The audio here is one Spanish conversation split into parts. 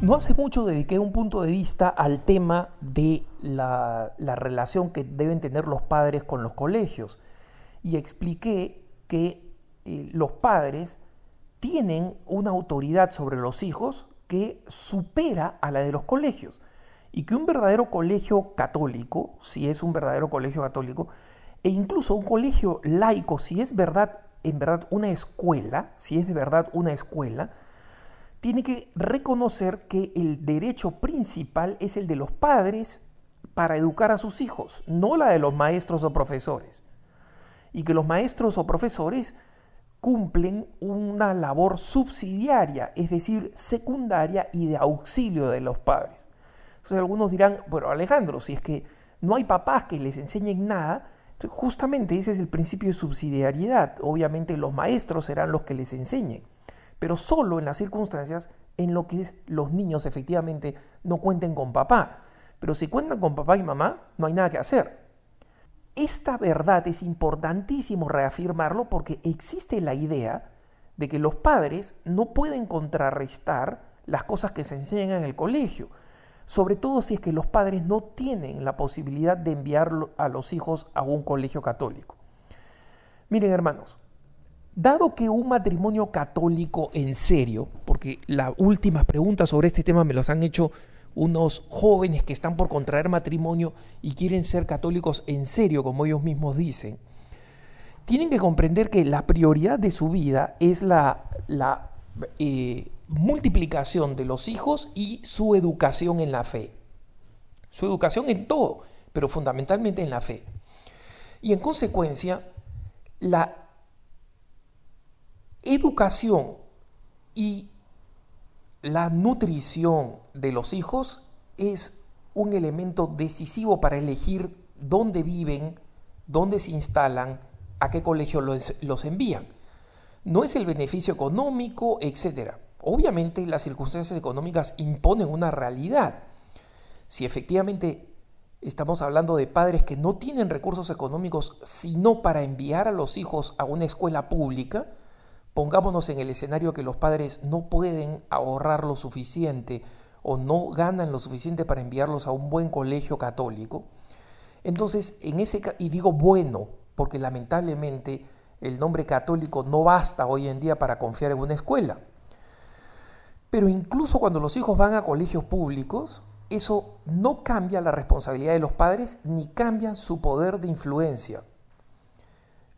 No hace mucho dediqué un punto de vista al tema de la relación que deben tener los padres con los colegios y expliqué que los padres tienen una autoridad sobre los hijos que supera a la de los colegios y que un verdadero colegio católico, si es un verdadero colegio católico, e incluso un colegio laico, si es verdad, en verdad una escuela, si es de verdad una escuela, tiene que reconocer que el derecho principal es el de los padres para educar a sus hijos, no la de los maestros o profesores. Y que los maestros o profesores cumplen una labor subsidiaria, es decir, secundaria y de auxilio de los padres. Entonces algunos dirán, bueno, Alejandro, si es que no hay papás que les enseñen nada, justamente ese es el principio de subsidiariedad. Obviamente los maestros serán los que les enseñen, pero solo en las circunstancias en lo que los niños efectivamente no cuenten con papá. Pero si cuentan con papá y mamá, no hay nada que hacer. Esta verdad es importantísimo reafirmarlo porque existe la idea de que los padres no pueden contrarrestar las cosas que se enseñan en el colegio, sobre todo si es que los padres no tienen la posibilidad de enviar a los hijos a un colegio católico. Miren, hermanos, dado que un matrimonio católico en serio, porque las últimas preguntas sobre este tema me las han hecho unos jóvenes que están por contraer matrimonio y quieren ser católicos en serio, como ellos mismos dicen, tienen que comprender que la prioridad de su vida es la multiplicación de los hijos y su educación en la fe. Su educación en todo, pero fundamentalmente en la fe. Y en consecuencia, la educación y la nutrición de los hijos es un elemento decisivo para elegir dónde viven, dónde se instalan, a qué colegio los envían. No es el beneficio económico, etc. Obviamente las circunstancias económicas imponen una realidad. Si efectivamente estamos hablando de padres que no tienen recursos económicos sino para enviar a los hijos a una escuela pública, pongámonos en el escenario que los padres no pueden ahorrar lo suficiente o no ganan lo suficiente para enviarlos a un buen colegio católico. Entonces, y digo bueno, porque lamentablemente el nombre católico no basta hoy en día para confiar en una escuela. Pero incluso cuando los hijos van a colegios públicos, eso no cambia la responsabilidad de los padres ni cambia su poder de influencia.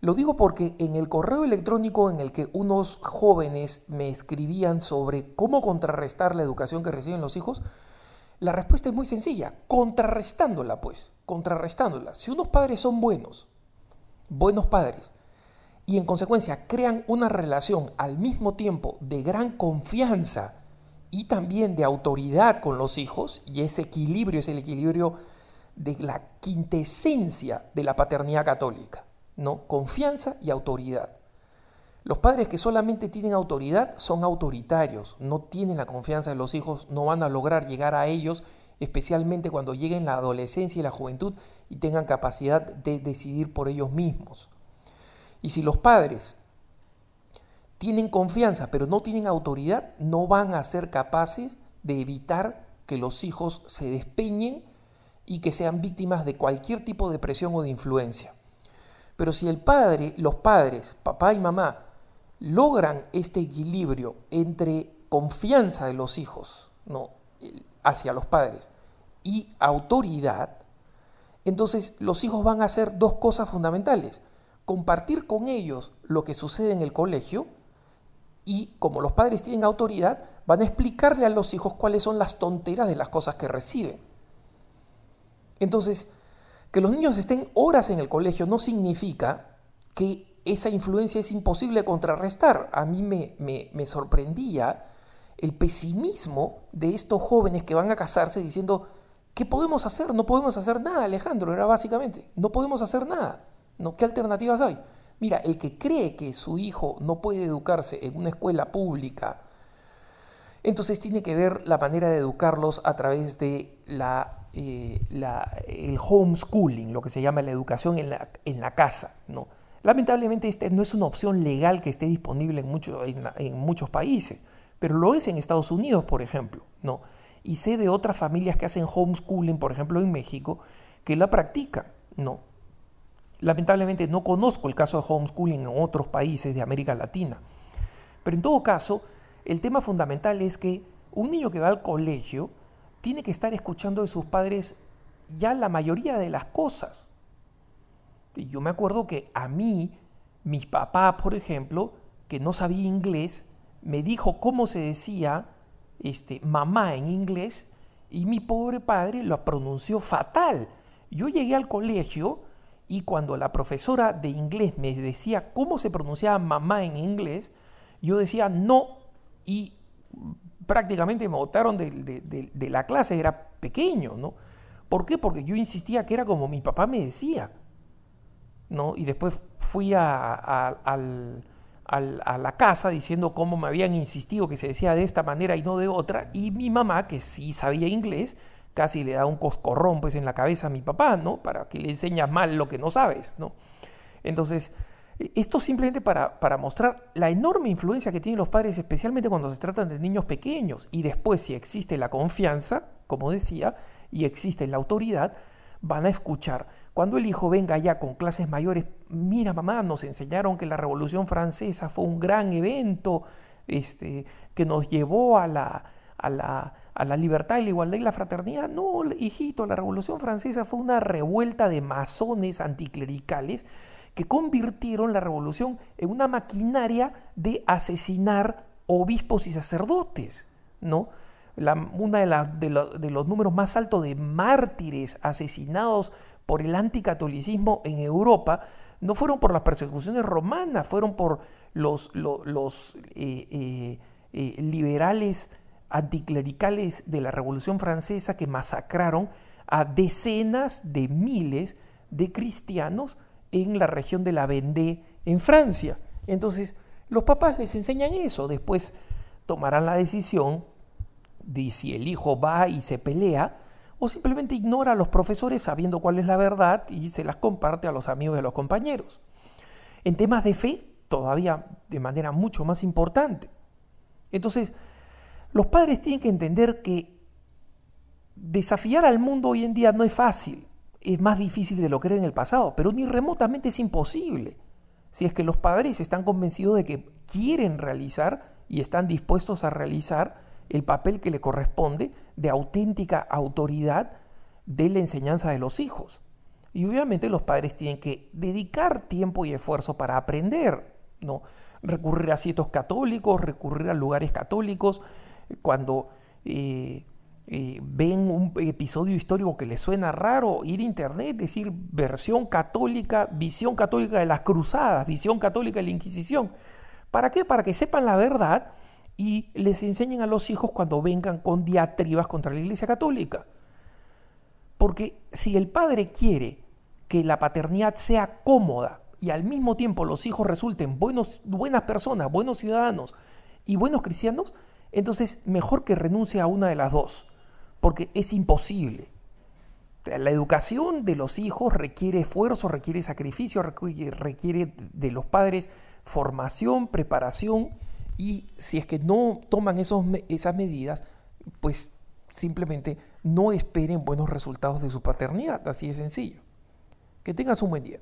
Lo digo porque en el correo electrónico en el que unos jóvenes me escribían sobre cómo contrarrestar la educación que reciben los hijos, la respuesta es muy sencilla, contrarrestándola pues, contrarrestándola. Si unos padres son buenos padres, y en consecuencia crean una relación al mismo tiempo de gran confianza y también de autoridad con los hijos, y ese equilibrio es el equilibrio de la quintesencia de la paternidad católica, ¿no? Confianza y autoridad. Los padres que solamente tienen autoridad son autoritarios, no tienen la confianza de los hijos, no van a lograr llegar a ellos, especialmente cuando lleguen la adolescencia y la juventud y tengan capacidad de decidir por ellos mismos. Y si los padres tienen confianza pero no tienen autoridad, no van a ser capaces de evitar que los hijos se despeñen y que sean víctimas de cualquier tipo de presión o de influencia. Pero si los padres, papá y mamá, logran este equilibrio entre confianza de los hijos, ¿no?, hacia los padres y autoridad, entonces los hijos van a hacer dos cosas fundamentales: compartir con ellos lo que sucede en el colegio y, como los padres tienen autoridad, van a explicarle a los hijos cuáles son las tonteras de las cosas que reciben. Entonces, que los niños estén horas en el colegio no significa que esa influencia es imposible de contrarrestar. A mí me sorprendía el pesimismo de estos jóvenes que van a casarse diciendo, ¿qué podemos hacer? No podemos hacer nada, Alejandro, era básicamente, no podemos hacer nada. ¿No? ¿Qué alternativas hay? Mira, el que cree que su hijo no puede educarse en una escuela pública, entonces tiene que ver la manera de educarlos a través de el homeschooling, lo que se llama la educación en la casa, ¿no? Lamentablemente no es una opción legal que esté disponible en muchos países, pero lo es en Estados Unidos, por ejemplo, ¿no? y sé de otras familias que hacen homeschooling, por ejemplo en México, que la practican, ¿no? Lamentablemente no conozco el caso de homeschooling en otros países de América Latina. Pero en todo caso, el tema fundamental es que un niño que va al colegio tiene que estar escuchando de sus padres ya la mayoría de las cosas. Y yo me acuerdo que a mí, mi papá, por ejemplo, que no sabía inglés, me dijo cómo se decía mamá en inglés y mi pobre padre lo pronunció fatal. Yo llegué al colegio y cuando la profesora de inglés me decía cómo se pronunciaba mamá en inglés, yo decía no y prácticamente me botaron de la clase, era pequeño, ¿no? ¿Por qué? Porque yo insistía que era como mi papá me decía, ¿no? Y después fui a la casa diciendo cómo me habían insistido que se decía de esta manera y no de otra, y mi mamá, que sí sabía inglés, casi le da un coscorrón pues en la cabeza a mi papá, ¿no? Para que le enseñas mal lo que no sabes, ¿no? Entonces, esto simplemente para mostrar la enorme influencia que tienen los padres, especialmente cuando se tratan de niños pequeños, y después si existe la confianza, como decía, y existe la autoridad, van a escuchar. Cuando el hijo venga ya con clases mayores, mira mamá, nos enseñaron que la Revolución Francesa fue un gran evento que nos llevó a la libertad y la igualdad y la fraternidad. No, hijito, la Revolución Francesa fue una revuelta de masones anticlericales que convirtieron la revolución en una maquinaria de asesinar obispos y sacerdotes, ¿no? Una de los números más altos de mártires asesinados por el anticatolicismo en Europa no fueron por las persecuciones romanas, fueron por los liberales anticlericales de la Revolución Francesa que masacraron a decenas de miles de cristianos en la región de la Vendée, en Francia. Entonces, los papás les enseñan eso, después tomarán la decisión de si el hijo va y se pelea o simplemente ignora a los profesores sabiendo cuál es la verdad y se las comparte a los amigos y a los compañeros. En temas de fe, todavía de manera mucho más importante. Entonces, los padres tienen que entender que desafiar al mundo hoy en día no es fácil. Es más difícil de lo que era en el pasado, pero ni remotamente es imposible. Si es que los padres están convencidos de que quieren realizar y están dispuestos a realizar el papel que le corresponde de auténtica autoridad de la enseñanza de los hijos. Y obviamente los padres tienen que dedicar tiempo y esfuerzo para aprender, ¿no? Recurrir a sitios católicos, recurrir a lugares católicos, cuando ven un episodio histórico que les suena raro, ir a internet, decir versión católica, visión católica de las cruzadas, visión católica de la Inquisición. ¿Para qué? Para que sepan la verdad y les enseñen a los hijos cuando vengan con diatribas contra la Iglesia Católica. Porque si el padre quiere que la paternidad sea cómoda y al mismo tiempo los hijos resulten buenas personas, buenos ciudadanos y buenos cristianos, entonces mejor que renuncie a una de las dos, porque es imposible. La educación de los hijos requiere esfuerzo, requiere sacrificio, requiere de los padres formación, preparación, y si es que no toman esas medidas, pues simplemente no esperen buenos resultados de su paternidad, así de sencillo. Que tengas un buen día.